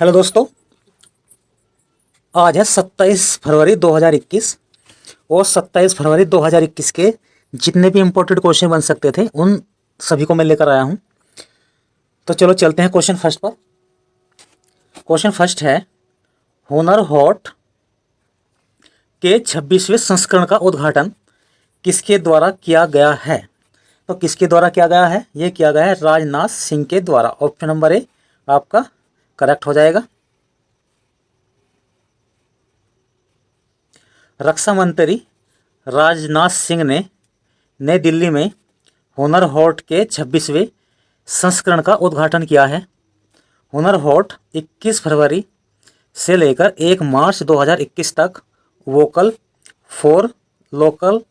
Hello दोस्तों। आज है 27 फरवरी 2021 और 27 फरवरी 2021 के जितने भी इम्पोर्टेंट क्वेश्चन बन सकते थे उन सभी को मैं लेकर आया हूं। तो चलो चलते हैं क्वेश्चन फर्स्ट पर। क्वेश्चन फर्स्ट है, हुनर हाट के 26वें संस्करण का उद्घाटन किसके द्वारा किया गया है? तो किसके द्वारा किया गया है? ये किया गया है राजनाथ सिंह के द्वारा। ऑप्शन नंबर ए आपका करेक्ट हो जाएगा। रक्षा मंत्री राजनाथ सिंह ने नई दिल्ली में हुनर हाट के 26वें संस्करण का उद्घाटन किया है। हुनर हाट 21 फरवरी से लेकर 1 मार्च 2021 तक वोकल फॉर लोकल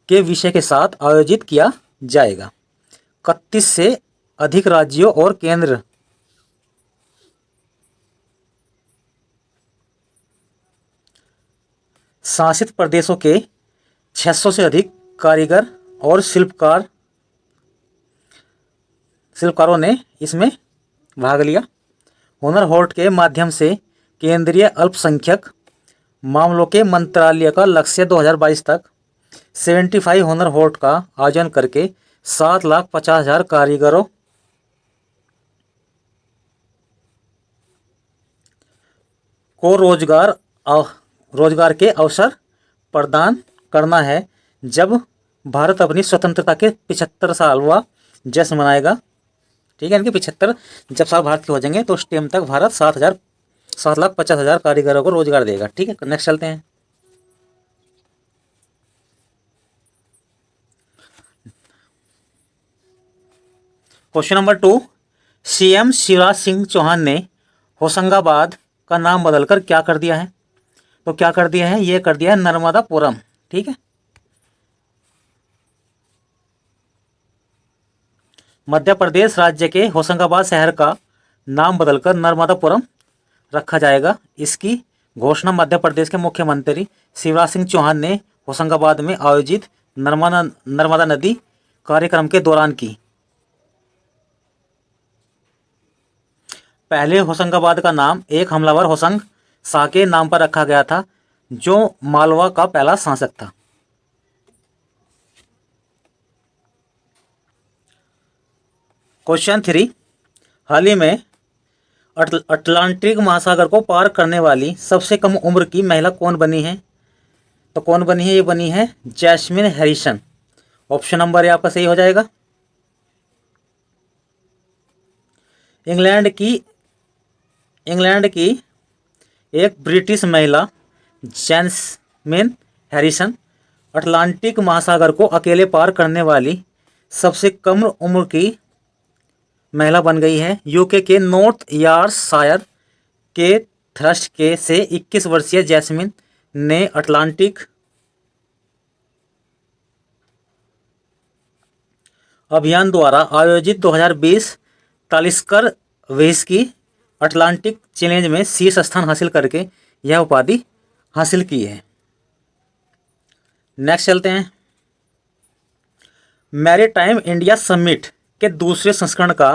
के विषय के साथ आयोजित किया जाएगा। 31 से अधिक राज्यों और केंद्र शासित प्रदेशों के 600 से अधिक कारीगर और शिल्पकारों ने इसमें भाग लिया। हुनर हाट के माध्यम से केंद्रीय अल्पसंख्यक मामलों के मंत्रालय का लक्ष्य 2022 तक 75 हुनर हाट का आयोजन करके 7,50,000 कारीगरों को रोजगार के अवसर प्रदान करना है। जब भारत अपनी स्वतंत्रता के 75 सालवा जश्न मनाएगा, ठीक है, इनके 75 जब साल भारत के हो जाएंगे तो उस टाइम तक भारत 7,50,000 कारीगरों को रोजगार देगा। ठीक है, नेक्स्ट चलते हैं। Question number 2, CM Shivraj Singh Chouhan ने होशंगाबाद का नाम बदलकर क्या कर दिया है? तो क्या कर दिया है? ये कर दिया है नर्मदापुरम। ठीक है, मध्य प्रदेश राज्य के होशंगाबाद शहर का नाम बदलकर नर्मदापुरम रखा जाएगा। इसकी घोषणा मध्य प्रदेश के मुख्यमंत्री शिवराज सिंह चौहान ने होशंगाबाद में आयोजित नर्मदा नदी कार्यक्रम के दौरान की। पहले होशंगाबाद का नाम एक हमलावर होशंग शाह के नाम पर रखा गया था, जो मालवा का पहला शासक था। क्वेश्चन 3, हाल ही में अटलांटिक महासागर को पार करने वाली सबसे कम उम्र की महिला कौन बनी है? तो कौन बनी है? ये बनी है Jasmine Harrison. Option number A आपका सही हो जाएगा। इंग्लैंड की एक ब्रिटिश महिला जैस्मिन हैरिसन अटलांटिक महासागर को अकेले पार करने वाली सबसे कम उम्र की महिला बन गई है। यूके के नॉर्थ यॉर्कशायर के थ्रस्ट के से 21 वर्षीय जैस्मिन ने अटलांटिक अभियान द्वारा आयोजित 2020 तालिस्कर व्हिस्की अटलांटिक चैलेंज में शीर्ष स्थान हासिल करके यह उपाधि हासिल की है। नेक्स्ट चलते हैं। मैरीटाइम इंडिया समिट के दूसरे संस्करण का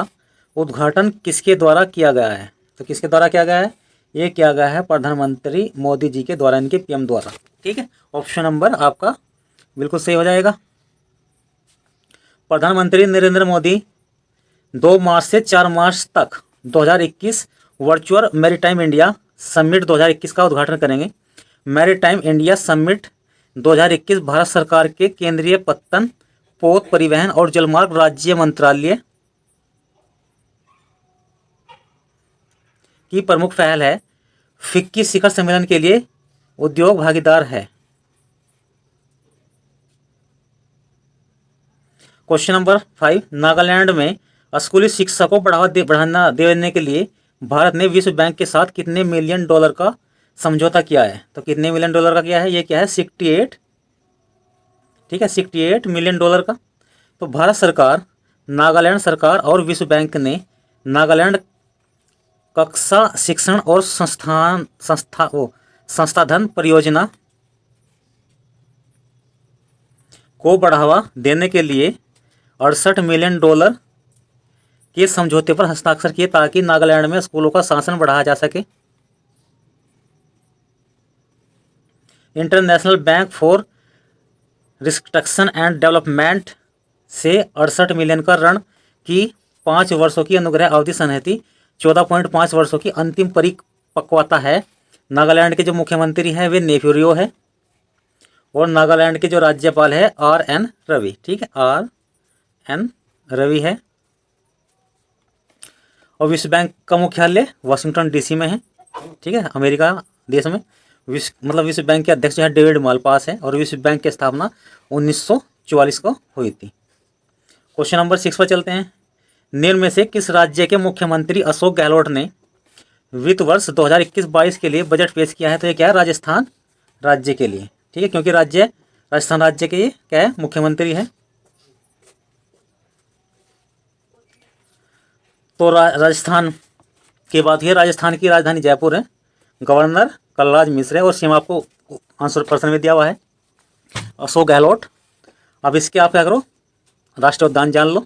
उद्घाटन किसके द्वारा किया गया है? तो किसके द्वारा किया गया है? ये किया गया है प्रधानमंत्री मोदी जी के द्वारा, इनके पीएम द्वारा। ठीक है, ऑप्शन नंबर आपका बिल्कुल सही हो जाएगा। प्रधानमंत्री नरेंद्र मोदी 2 मार्च से 4 मार्च तक 2021 वर्चुअल मैरीटाइम इंडिया समिट 2021 का उद्घाटन करेंगे। मैरीटाइम इंडिया समिट 2021 भारत सरकार के केंद्रीय पत्तन, पोत, परिवहन और जलमार्ग राज्य मंत्रालय की प्रमुख पहल है। फिक्की शिखर सम्मेलन के लिए उद्योग भागीदार है। क्वेश्चन नंबर 5, नागालैंड में स्कूली शिक्षा को बढ़ाना देने के लिए भारत ने विश्व बैंक के साथ कितने मिलियन डॉलर का समझौता किया है? तो कितने मिलियन डॉलर का किया है? ये क्या है? 68, ठीक है, 68 मिलियन डॉलर का। तो भारत सरकार, नागालैंड सरकार और विश्व बैंक ने नागालैंड कक्षा शिक्षण और संस्थाधन परियोजना को बढ़ावा देने के लिए 68 मिलियन डॉलर के समझौते पर हस्ताक्षर किए ताकि नागालैंड में स्कूलों का शासन बढ़ाया जा सके। International bank for reconstruction and development से 68 मिलियन का ऋण की 5 वर्षों की अनुग्रह अवधि सन्निहित 14.5 वर्षों की अंतिम परिपक्वता है। नागालैंड के जो मुख्यमंत्री हैं वे नेफ्यू है और नागालैंड के जो राज्यपाल है RN रवि। ठीक है, RN रवि है। और विश्व बैंक का मुख्यालय वाशिंगटन DC में है। ठीक है, अमेरिका देश में विश्व बैंक के अध्यक्ष जो है डेविड मालपास है और विश्व बैंक की स्थापना 1944 को हुई थी। क्वेश्चन नंबर 6 पर चलते हैं। निम्न में से किस राज्य के मुख्यमंत्री अशोक गहलोत ने वित्त वर्ष 2021-22 के लिए बजट पेश किया है? तो ये क्या है? राजस्थान राज्य के लिए। ठीक है, क्योंकि राजस्थान राज्य के ये क्या है? मुख्यमंत्री है। तो राजस्थान की बात है, राजस्थान की राजधानी जयपुर है। गवर्नर कलराज मिश्र है और सीमा आपको आंसर प्रश्न में दिया हुआ है अशोक गहलोत। अब इसके आप क्या करो, राष्ट्रीय उद्यान जान लो।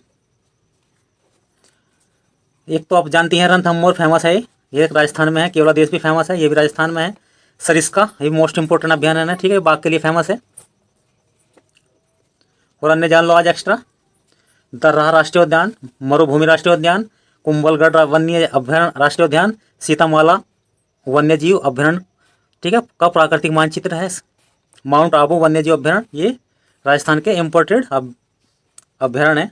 एक तो आप जानती हैं रणथंभौर फेमस है, ये राजस्थान में है। केवड़ा देश भी फेमस है, ये भी राजस्थान में है। सरिस्का ये मोस्ट इंपोर्टेंट अभियान है ना, ठीक है, बाघ के लिए फेमस है। और अन्य जान लो आज एक्स्ट्रा। दर्रा राष्ट्रीय उद्यान, मरुभूमि राष्ट्रीय उद्यान, कुंभलगढ़ वन्य अभ्यारण्य राष्ट्रीय उद्यान, सीतामाला वन्यजीव अभ्यारण्य, ठीक है, का प्राकृतिक मानचित्र है। माउंट आबू वन्यजीव अभ्यारण्य, ये राजस्थान के इम्पोर्टेड अभ्यारण्य है।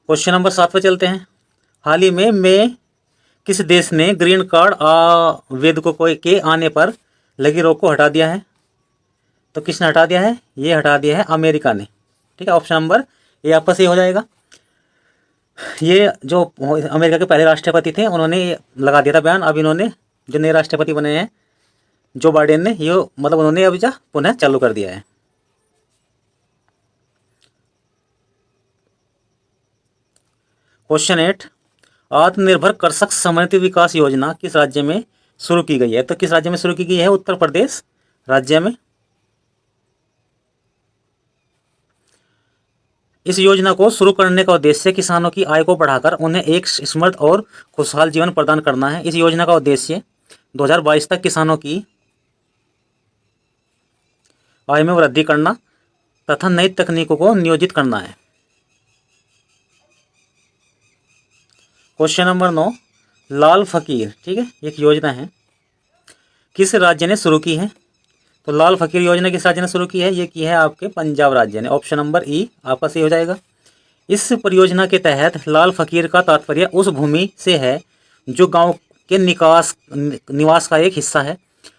क्वेश्चन नंबर 7 पर चलते हैं। हाल ही में किस देश ने ग्रीन कार्ड आवेदकों के आने पर लगी रोक को हटा दिया है? तो किसने हटा दिया है? ये हटा दिया है अमेरिका ने। ठीक है, ऑप्शन नंबर ए आपका सही हो जाएगा। ये जो अमेरिका के पहले राष्ट्रपति थे उन्होंने लगा दिया था बैन। अब इन्होंने जो नए राष्ट्रपति बने हैं जो बाइडेन ने, ये मतलब उन्होंने अभी पुनः चालू कर दिया है। क्वेश्चन 8, आत्मनिर्भर कृषक समृद्धि विकास योजना किस राज्य में शुरू की गई है? तो किस राज्य में शुरू की गई है? उत्तर प्रदेश राज्य में। इस योजना को शुरू करने का उद्देश्य किसानों की आय को बढ़ाकर उन्हें एक समृद्ध और खुशहाल जीवन प्रदान करना है। इस योजना का उद्देश्य 2022 तक किसानों की आय में वृद्धि करना तथा नई तकनीकों को नियोजित करना है। क्वेश्चन नंबर 9, लाल फकीर, ठीक है, एक योजना है, किस राज्य ने शुरू की है? तो लाल फकीर योजना किस राज्य ने शुरू की है? ये की है आपके पंजाब राज्य ने। ऑप्शन नंबर ई आपका सही हो जाएगा। इस परियोजना के तहत लाल फकीर का तात्पर्य उस भूमि से है जो गांव के निवास का एक हिस्सा है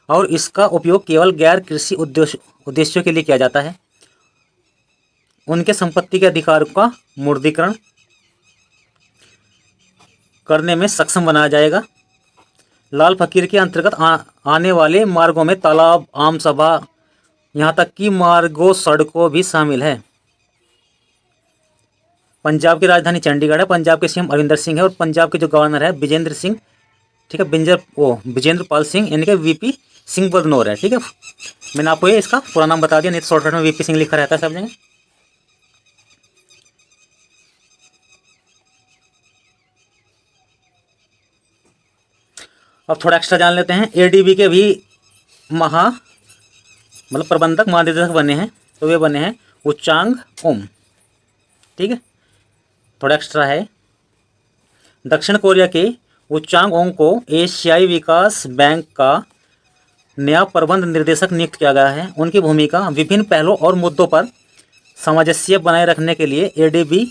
और इसका उपयोग केवल गैर कृषि उद्देश्यों के लिए किया जाता है। उनके संपत्ति के अधिकार का मुद्रीकरण करने में सक्षम बनाया जाएगा। लाल फकीर के अंतर्गत आने वाले मार्गों में तालाब, आम सभा, यहाँ तक कि मार्गों, सड़कों भी शामिल है। पंजाब की राजधानी चंडीगढ़ है। पंजाब के सीएम अमरिंदर सिंह है और पंजाब के जो गवर्नर है विजेंद्र सिंह, ठीक है, विजेंद्र पाल सिंह, यानी कि VP सिंह बदनौर है। ठीक है, मैंने आपको ये इसका पूरा नाम बता दिया, नहीं तो शॉर्टकट में VP सिंह लिखा रहता है सब जगह। अब थोड़ा एक्स्ट्रा जान लेते हैं। ADB के भी प्रबंधक महानिदेशक बने हैं, तो वे बने हैं उच्चांग ओम। ठीक है, थोड़ा एक्स्ट्रा है। दक्षिण कोरिया के उच्चांग ओम को एशियाई विकास बैंक का नया प्रबंध निर्देशक नियुक्त किया गया है। उनकी भूमिका विभिन्न पहलों और मुद्दों पर सामंजस्य बनाए रखने के लिए ADB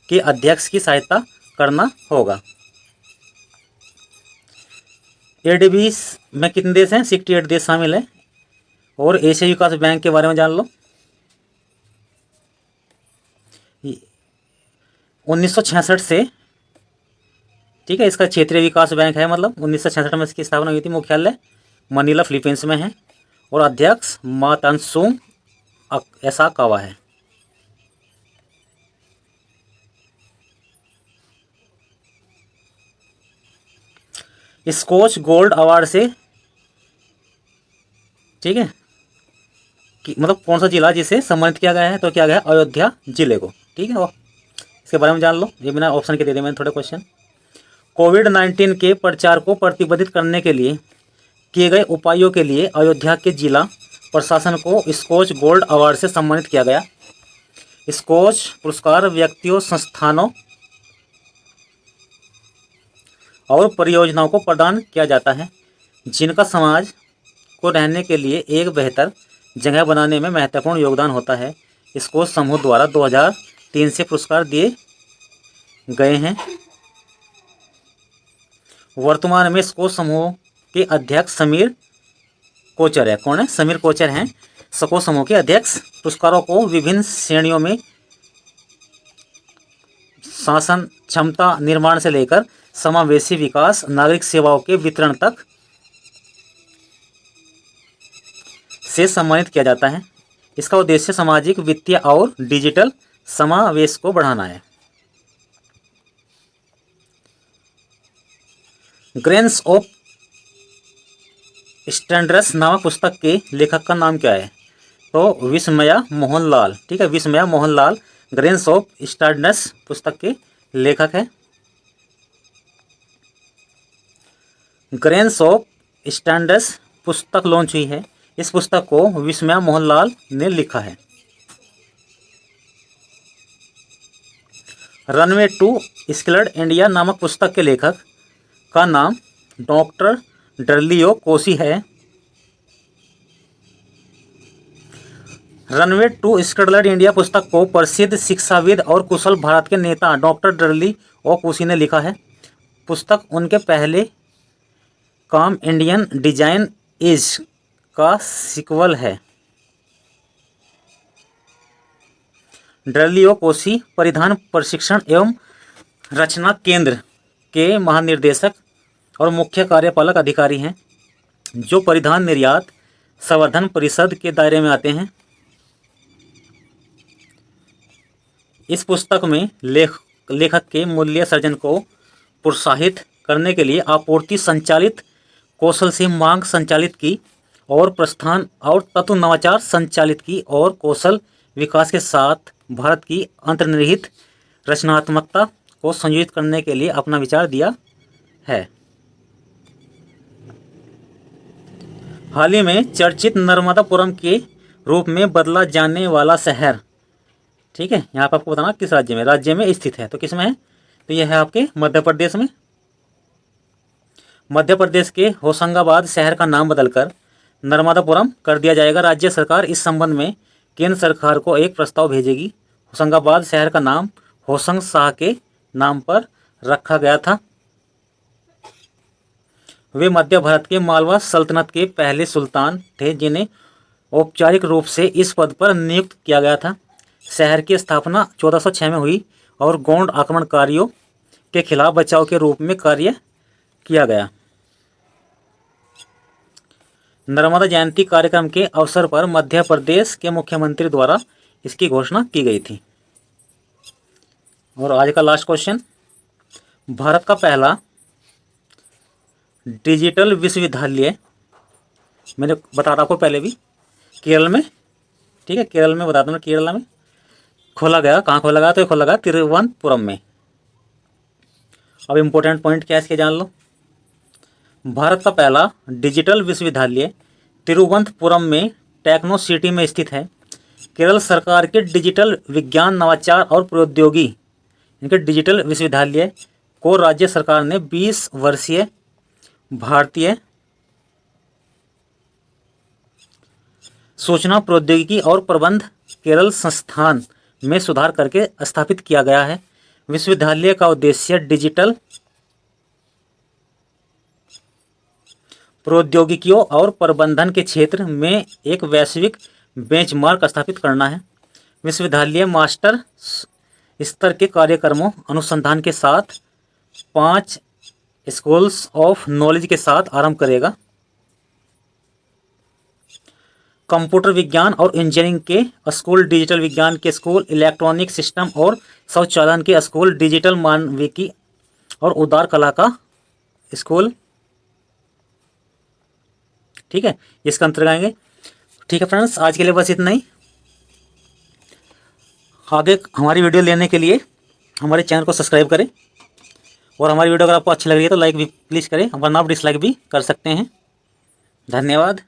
के अध्यक्ष की सहायता करना होगा। ADB में कितने देश हैं? 68 देश शामिल हैं। और एशियाई विकास बैंक के बारे में जान लो। 1966 से, ठीक है, इसका क्षेत्रीय विकास बैंक है, मतलब 1966 में इसकी स्थापना हुई थी। मुख्यालय मनीला फिलीपींस में है और अध्यक्ष मातानसुंग एसाकावा है। स्कॉच गोल्ड अवार्ड से, ठीक है, मतलब कौन सा जिला जिसे सम्मानित किया गया है? तो किया गया अयोध्या जिले को। ठीक है, इसके बारे में जान लो, ये बिना ऑप्शन के दे दिए मैंने थोड़े क्वेश्चन। कोविड-19 के प्रचार को प्रतिबंधित करने के लिए किए गए उपायों के लिए अयोध्या के जिला प्रशासन को स्कॉच गोल्ड अवार्ड से सम्मानित किया गया। स्कॉच पुरस्कार व्यक्तियों, संस्थानों और परियोजनाओं को प्रदान किया जाता है जिनका समाज को रहने के लिए एक बेहतर जगह बनाने में महत्वपूर्ण योगदान होता है। स्कॉच समूह द्वारा 2003 से पुरस्कार दिए गए हैं। वर्तमान में स्कॉच समूह के अध्यक्ष समीर कोचर है। कौन है? समीर कोचर हैं स्कॉच समूह के अध्यक्ष। पुरस्कारों को विभिन्न श्रेणियों में शासन क्षमता निर्माण से लेकर समावेशी विकास, नागरिक सेवाओं के वितरण तक से सम्मानित किया जाता है। इसका उद्देश्य सामाजिक, वित्तीय और डिजिटल समावेश को बढ़ाना है। ग्रेन्स ऑफ स्टैंडर्स नामक पुस्तक के लेखक का नाम क्या है? तो विस्मया मोहनलाल। ठीक है, विस्मया मोहनलाल ग्रेन्स ऑफ स्टैंडर्स पुस्तक के लेखक है। ग्रेन्स ऑफ स्टैंडर्स पुस्तक लॉन्च हुई है। इस पुस्तक को विस्मया मोहनलाल ने लिखा है। रनवे टू स्किल्ड इंडिया नामक पुस्तक के लेखक का नाम डॉक्टर डर्लियो कोसी है। रनवे टू स्किल्ड इंडिया पुस्तक को प्रसिद्ध शिक्षाविद और कुशल भारत के नेता डॉक्टर डर्लियो कोसी ने लिखा है। पुस्तक उनके पहले काम इंडियन डिजाइन एज का सीक्वल है। डर्लियो कोसी परिधान प्रशिक्षण एवं रचना केंद्र के महानिर्देशक और मुख्य कार्यपालक अधिकारी हैं जो परिधान निर्यात संवर्धन परिषद के दायरे में आते हैं। इस पुस्तक में लेखक के मूल्य सर्जन को प्रोत्साहित करने के लिए आपूर्ति संचालित कौशल से मांग संचालित की और प्रस्थान और तत्व नवाचार संचालित की और कौशल विकास के साथ भारत की अंतर्निहित रचनात्मकता को संयोजित करने के लिए अपना विचार दिया है। हाल ही में चर्चित नर्मदापुरम के रूप में बदला जाने वाला शहर, ठीक है, यहाँ पर आपको बताना किस राज्य में स्थित है। तो किस में है? तो यह है आपके मध्य प्रदेश में। मध्य प्रदेश के होशंगाबाद शहर का नाम बदलकर नर्मदापुरम कर दिया जाएगा। राज्य सरकार इस संबंध में केंद्र सरकार को एक प्रस्ताव भेजेगी। होशंगाबाद शहर का नाम होशंग शाह के नाम पर रखा गया था। वे मध्य भारत के मालवा सल्तनत के पहले सुल्तान थे जिन्हें औपचारिक रूप से इस पद पर नियुक्त किया गया था। शहर की स्थापना 1406 में हुई और गोंड आक्रमणकारियों के खिलाफ बचाव के रूप में कार्य किया गया। नर्मदा जयंती कार्यक्रम के अवसर पर मध्य प्रदेश के मुख्यमंत्री द्वारा इसकी घोषणा की गई थी। और आज का लास्ट क्वेश्चन, भारत का पहला डिजिटल विश्वविद्यालय, मैंने बता रहा आपको पहले भी, केरल में, ठीक है, केरल में बता दूँ, केरला में खोला गया। कहाँ खोला गया? तो खोला गया तिरुवनंतपुरम में। अब इम्पोर्टेंट पॉइंट क्या है इसके जान लो। भारत का पहला डिजिटल विश्वविद्यालय तिरुवनंतपुरम में टेक्नो सिटी में स्थित है। केरल सरकार के डिजिटल विज्ञान, नवाचार और प्रौद्योगिकी इनके डिजिटल विश्वविद्यालय को राज्य सरकार ने 20 वर्षीय भारतीय सूचना प्रौद्योगिकी और प्रबंध केरल संस्थान में सुधार करके स्थापित किया गया है। विश्वविद्यालय का उद्देश्य डिजिटल प्रौद्योगिकियों और प्रबंधन के क्षेत्र में एक वैश्विक बेंचमार्क स्थापित करना है। विश्वविद्यालय मास्टर स्तर के कार्यक्रमों अनुसंधान के साथ 5 स्कूल्स ऑफ नॉलेज के साथ आरंभ करेगा। कंप्यूटर विज्ञान और इंजीनियरिंग के स्कूल, डिजिटल विज्ञान के स्कूल, इलेक्ट्रॉनिक सिस्टम और स्वचालन के स्कूल, डिजिटल मानविकी और उदार कला का स्कूल, ठीक है, इसका अंतर्गत आएंगे। ठीक है फ्रेंड्स, आज के लिए बस इतना ही। आगे हमारी वीडियो लेने के लिए हमारे चैनल को सब्सक्राइब करें और हमारी वीडियो अगर आपको अच्छी लग रही है तो लाइक भी प्लीज़ करें, वरना आप डिसलाइक भी कर सकते हैं। धन्यवाद।